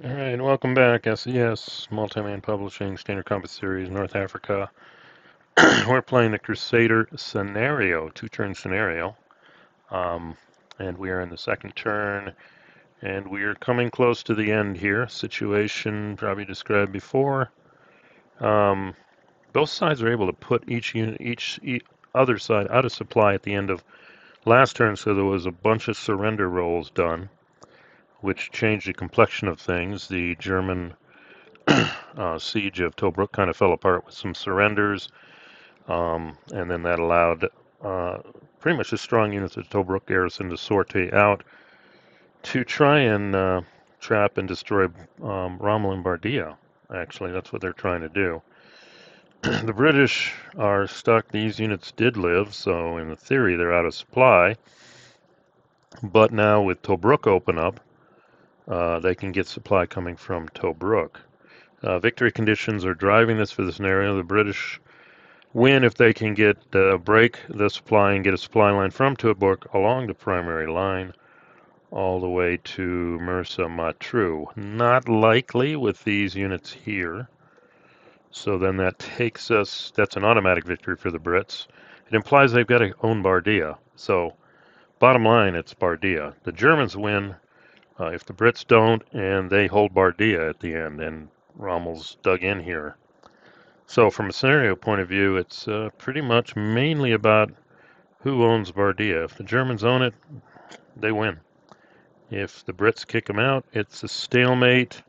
Alright, welcome back, SCS, Multi-Man Publishing, Standard Combat Series, North Africa. We're playing the Crusader scenario, two-turn scenario. Um, and we are in the second turn, and we are coming close to the end here. Situation probably described before. Um, both sides are able to put each other side out of supply at the end of last turn, so there was a bunch of surrender rolls done, which changed the complexion of things. The German siege of Tobruk kind of fell apart with some surrenders, and then that allowed uh, pretty much the strong units of Tobruk garrison to sortie out to try and trap and destroy Rommel and Bardia. Actually, that's what they're trying to do. The British are stuck. These units did live, so in theory they're out of supply. But now with Tobruk open up, they can get supply coming from Tobruk. Victory conditions are driving this for the scenario. The British win if they can get break the supply and get a supply line from Tobruk along the primary line all the way to Mersa Matruh. Not likely with these units here. So then that takes us, that's an automatic victory for the Brits. It implies they've got to own Bardia. So bottom line, it's Bardia. The Germans win if the Brits don't, and they hold Bardia at the end, and Rommel's dug in here. So from a scenario point of view, it's pretty much mainly about who owns Bardia. If the Germans own it, they win. If the Brits kick them out, it's a stalemate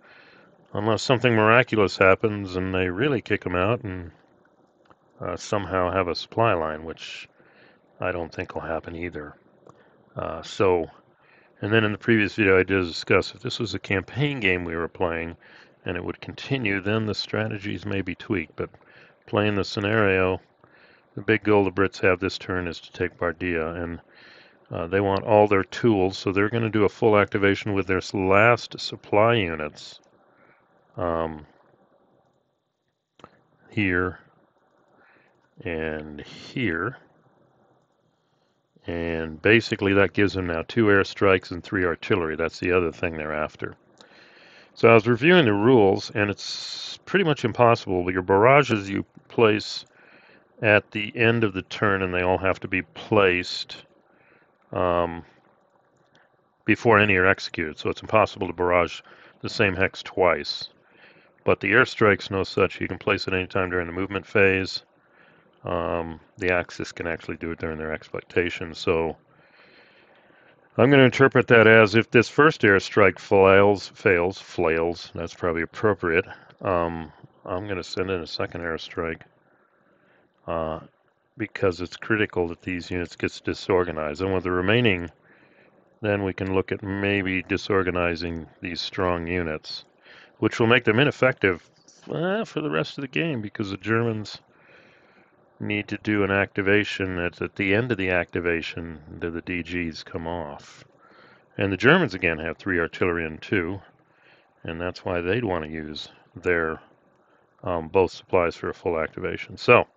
unless something miraculous happens and they really kick them out and somehow have a supply line, which I don't think will happen either. And then in the previous video I did discuss if this was a campaign game we were playing and it would continue, then the strategies may be tweaked. But playing the scenario, the big goal the Brits have this turn is to take Bardia, and they want all their tools, so they're going to do a full activation with their last supply units here and here. And basically that gives them now 2 airstrikes and 3 artillery. That's the other thing they're after. So I was reviewing the rules, and it's pretty much impossible. But your barrages you place at the end of the turn, and they all have to be placed before any are executed. So it's impossible to barrage the same hex twice. But the airstrike's no such. You can place it anytime during the movement phase. The Axis can actually do it during their exploitation. So I'm going to interpret that as if this first airstrike flails, that's probably appropriate. I'm going to send in a second airstrike because it's critical that these units get disorganized. And with the remaining, then we can look at maybe disorganizing these strong units, which will make them ineffective for the rest of the game because the Germans need to do an activation. At the end of the activation, do the DGs come off. And the Germans again have 3 artillery and 2, and that's why they'd want to use their both supplies for a full activation. So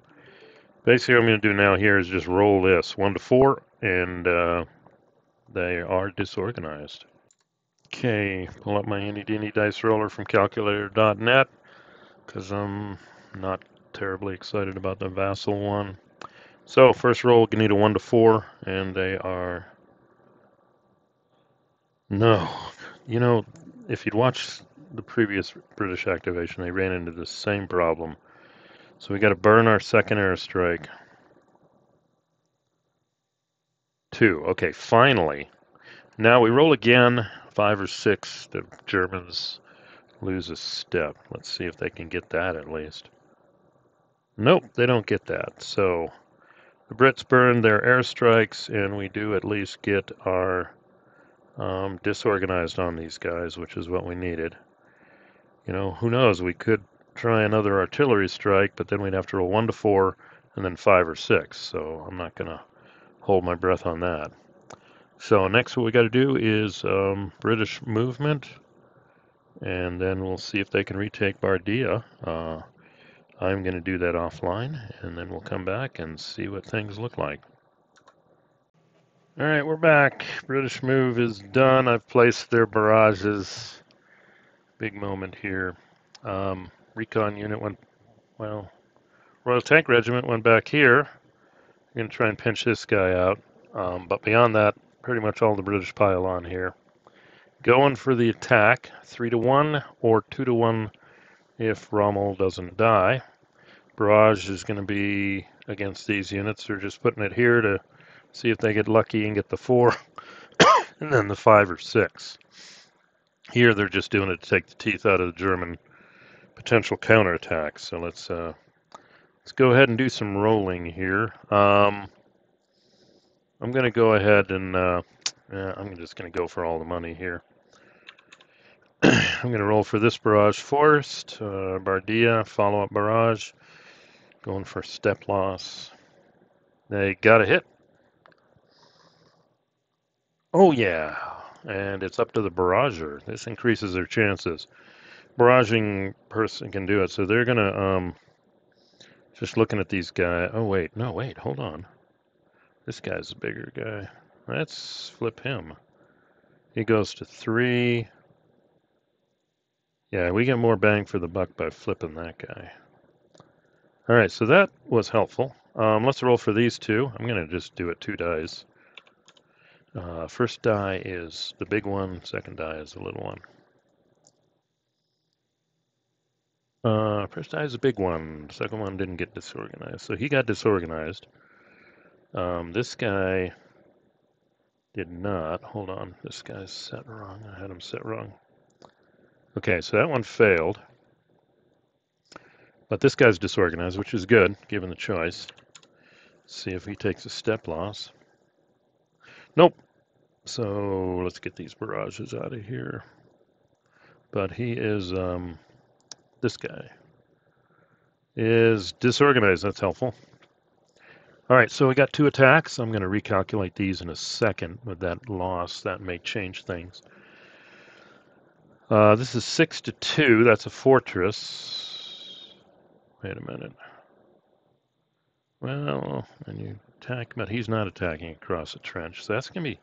basically what I'm going to do now here is just roll this 1 to 4, and they are disorganized. Okay, pull up my handy dandy dice roller from calculator.net because I'm not terribly excited about the Vassal one. So first roll, you need a 1 to 4, and they are no. You know, if you'd watched the previous British activation, they ran into the same problem. So we got to burn our second airstrike. 2. Okay, finally. Now we roll again. 5 or 6. The Germans lose a step. Let's see if they can get that at least. Nope, they don't get that. So the Brits burn their airstrikes, and we do at least get our disorganized on these guys, which is what we needed. You know, who knows? We could try another artillery strike, but then we'd have to roll 1 to 4 and then 5 or 6. So I'm not going to hold my breath on that. So next what we got to do is British movement, and then we'll see if they can retake Bardia. I'm going to do that offline, and then we'll come back and see what things look like. All right, we're back. British move is done. I've placed their barrages Big moment here. Recon unit went, well, Royal Tank Regiment went back here. I'm going to try and pinch this guy out. But beyond that, pretty much all the British pile on here. Going for the attack, 3-1 or 2-1 if Rommel doesn't die. Barrage is going to be against these units. They're just putting it here to see if they get lucky and get the 4 and then the 5 or 6. Here they're just doing it to take the teeth out of the German potential counterattack. So let's go ahead and do some rolling here. I'm going to go ahead and I'm just going to go for all the money here. I'm going to roll for this barrage first. Bardia, follow-up barrage. Going for step loss. They got a hit. Oh yeah, and it's up to the barrager. This increases their chances. Barraging person can do it, so they're gonna just looking at these guys. Oh wait, no wait, hold on. This guy's a bigger guy. Let's flip him. He goes to 3. Yeah, we get more bang for the buck by flipping that guy. All right, so that was helpful. Let's roll for these two. I'm gonna just do it 2 dice. First die is the big one. Second die is the little one. First die is a big one. Second one didn't get disorganized, so he got disorganized. This guy did not. Hold on, this guy's set wrong. I had him set wrong. Okay, so that one failed. But this guy's disorganized, which is good, given the choice. Let's see if he takes a step loss. Nope. So let's get these barrages out of here. But he is, this guy is disorganized. That's helpful. All right, so we got 2 attacks. I'm going to recalculate these in a second with that loss. That may change things. This is 6-2. That's a fortress. Wait a minute. Well, and you attack, but he's not attacking across a trench. So that's going to be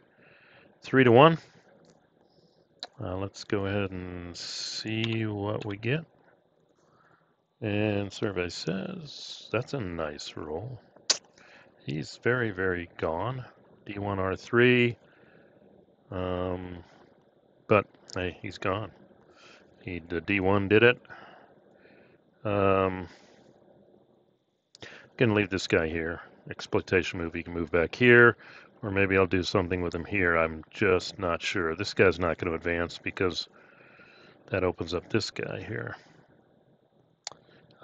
3-1. Let's go ahead and see what we get. And survey says that's a nice roll. He's very, very gone. D1R3. But hey, he's gone. The D1 did it. Gonna leave this guy here. Exploitation move, he can move back here, or maybe I'll do something with him here. I'm just not sure. This guy's not going to advance because that opens up this guy here.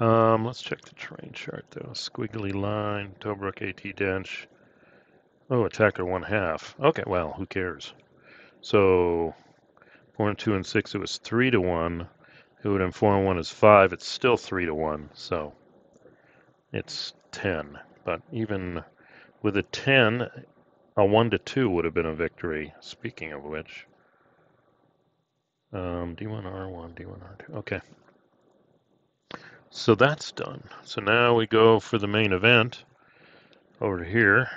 Let's check the terrain chart though. Squiggly line, Tobruk AT Dench. Oh, attacker 1/2. Okay, well, who cares? So 4 and 2 and 6, it was 3-1. It would inform 1 is 5. It's still 3-1. So it's 10. But even with a 10, a 1-2 would have been a victory. Speaking of which, D1R1, D1R2. Okay. So that's done. So now we go for the main event over here.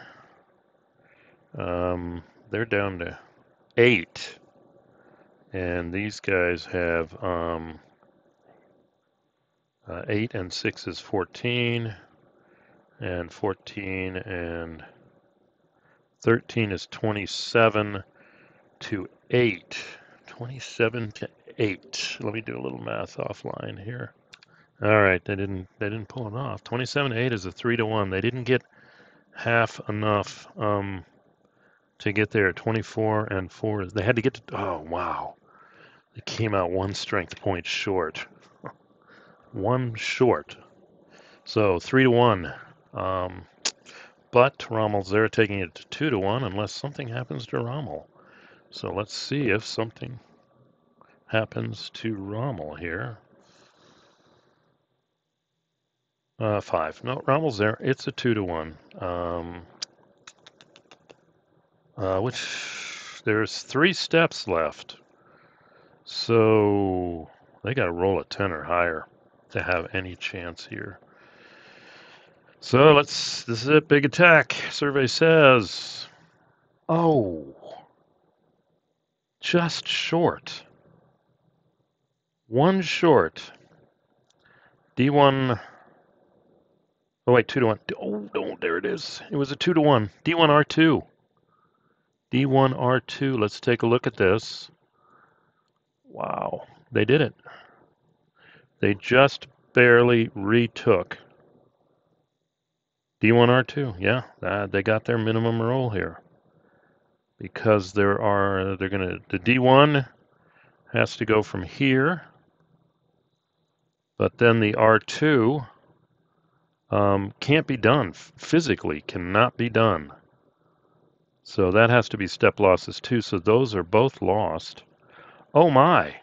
They're down to 8. And these guys have 8 and 6 is 14. And 14 and 13 is 27 to 8. 27 to 8. Let me do a little math offline here. All right, they didn't pull it off. 27 to 8 is a 3-1. They didn't get half enough to get there. 24 and 4. They had to get to. Oh wow, they came out 1 strength point short. 1 short. So 3-1. But Rommel's there, taking it to 2-1, unless something happens to Rommel. So let's see if something happens to Rommel here. 5. No, Rommel's there. It's a 2-1. Which there's 3 steps left. So they got to roll a 10 or higher to have any chance here. So this is it, big attack. Survey says, oh, just short. One short. D1. Oh, wait, 2-1. Oh, no, there it is. It was a 2-1. D1 R2. D1 R2. Let's take a look at this. Wow. They did it. They just barely retook. D1 R2. Yeah, they got their minimum roll here. Because the D1 has to go from here, but then the R2 can't be done. Physically cannot be done. So that has to be step losses too. So those are both lost. Oh my.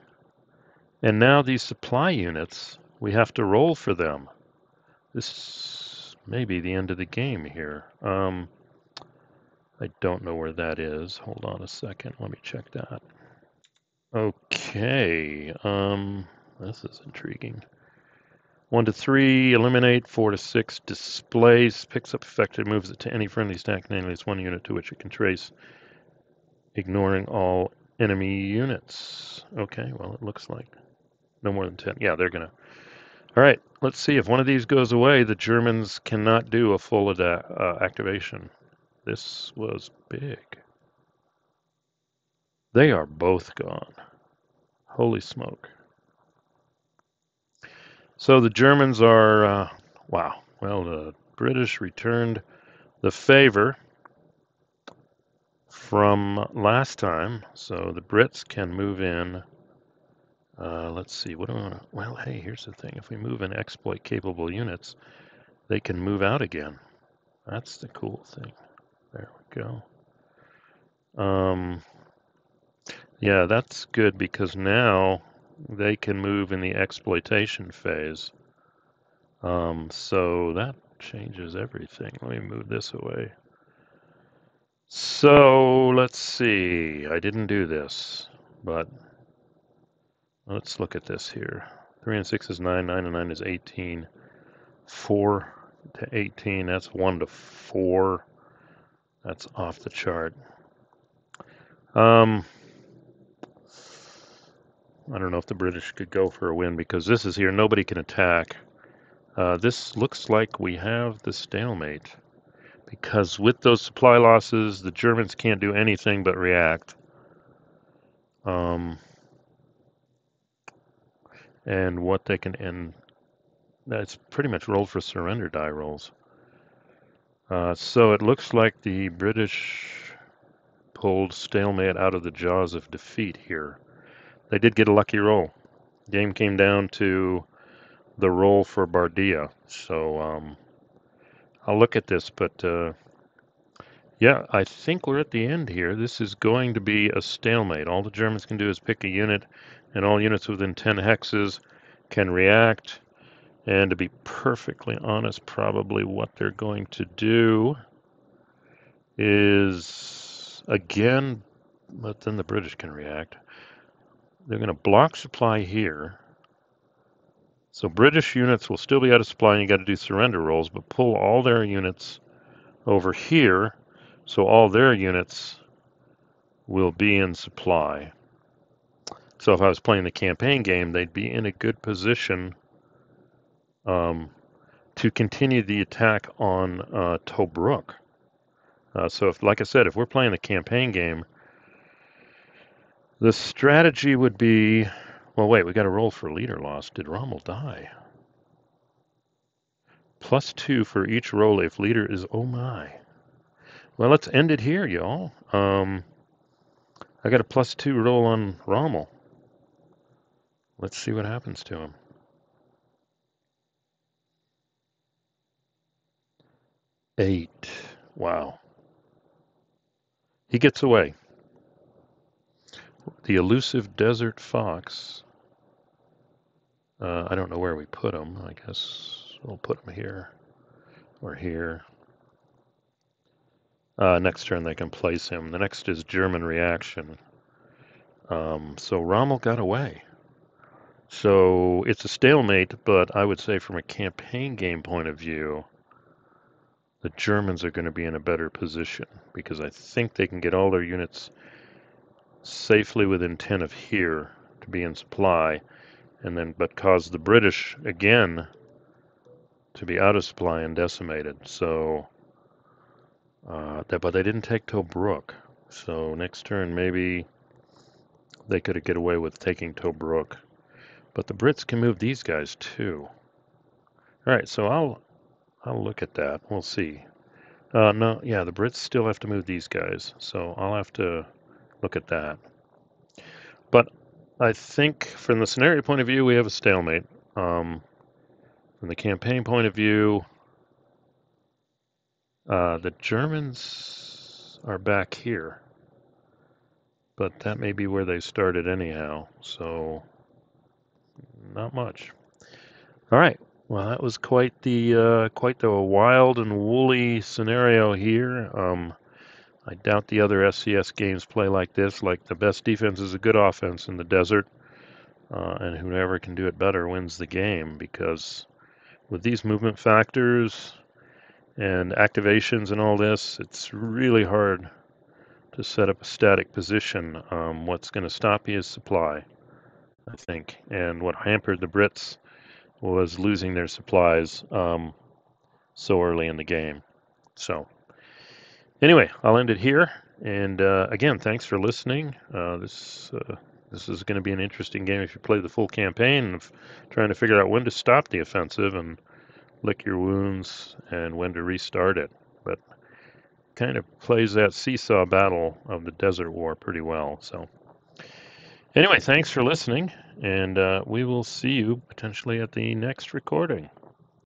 And now these supply units, we have to roll for them. This may be the end of the game here. I don't know where that is. Hold on a second. Let me check that. Okay. This is intriguing. 1 to 3, eliminate. 4 to 6, displace. Picks up effective, moves it to any friendly stack, namely it's one unit to which it can trace, ignoring all enemy units. Okay, well, it looks like no more than 10. Yeah, they're going to. All right, let's see. If one of these goes away, the Germans cannot do a full activation. This was big. They are both gone. Holy smoke. So the Germans are, wow. Well, the British returned the favor from last time. So the Brits can move in. Let's see, what do I want to, well, hey, here's the thing. If we move in exploit capable units, they can move out again. That's the cool thing. There we go. Yeah, that's good because now they can move in the exploitation phase. So that changes everything. Let me move this away. So let's see. I didn't do this, but let's look at this here. 3 and 6 is 9. 9 and 9 is 18. 4 to 18. That's 1 to 4. That's off the chart. I don't know if the British could go for a win because this is here. Nobody can attack. This looks like we have the stalemate because with those supply losses, the Germans can't do anything but react. And what they can end, that's pretty much roll for surrender die rolls. So it looks like the British pulled stalemate out of the jaws of defeat here. They did get a lucky roll. Game came down to the roll for Bardia. So I'll look at this, but yeah, I think we're at the end here. This is going to be a stalemate. All the Germans can do is pick a unit, and all units within 10 hexes can react. And to be perfectly honest, probably what they're going to do is, again, but then the British can react. They're going to block supply here. So British units will still be out of supply, and you got to do surrender rolls, but pull all their units over here, so all their units will be in supply. So if I was playing the campaign game, they'd be in a good position to continue the attack on Tobruk. So if, like I said, if we're playing the campaign game, the strategy would be, well, wait, we got to roll for leader loss. Did Rommel die? +2 for each roll if leader is, oh my. Well, let's end it here, y'all. I got a +2 roll on Rommel. Let's see what happens to him. 8. Wow. He gets away. The elusive desert fox. I don't know where we put him. I guess we'll put him here or here. Next turn they can place him. The next is German reaction. So Rommel got away. So it's a stalemate, but I would say from a campaign game point of view, the Germans are going to be in a better position because I think they can get all their units safely within 10 of here to be in supply. and then but caused the British again to be out of supply and decimated. So, but they didn't take Tobruk. So next turn maybe they could get away with taking Tobruk. But the Brits can move these guys too. All right, so I'll look at that. We'll see. No, yeah, the Brits still have to move these guys, so I'll have to look at that. But I think from the scenario point of view, we have a stalemate. From the campaign point of view, the Germans are back here, but that may be where they started anyhow, so not much. All right. Well, that was quite the wild and woolly scenario here. I doubt the other SCS games play like this. Like the best defense is a good offense in the desert, and whoever can do it better wins the game. Because with these movement factors and activations and all this, it's really hard to set up a static position. What's going to stop you is supply, I think. And what hampered the Brits was losing their supplies so early in the game. So anyway, I'll end it here. And again, thanks for listening. This is going to be an interesting game if you play the full campaign of trying to figure out when to stop the offensive and lick your wounds and when to restart it. But kind of plays that seesaw battle of the Desert War pretty well. So anyway, thanks for listening, and we will see you potentially at the next recording.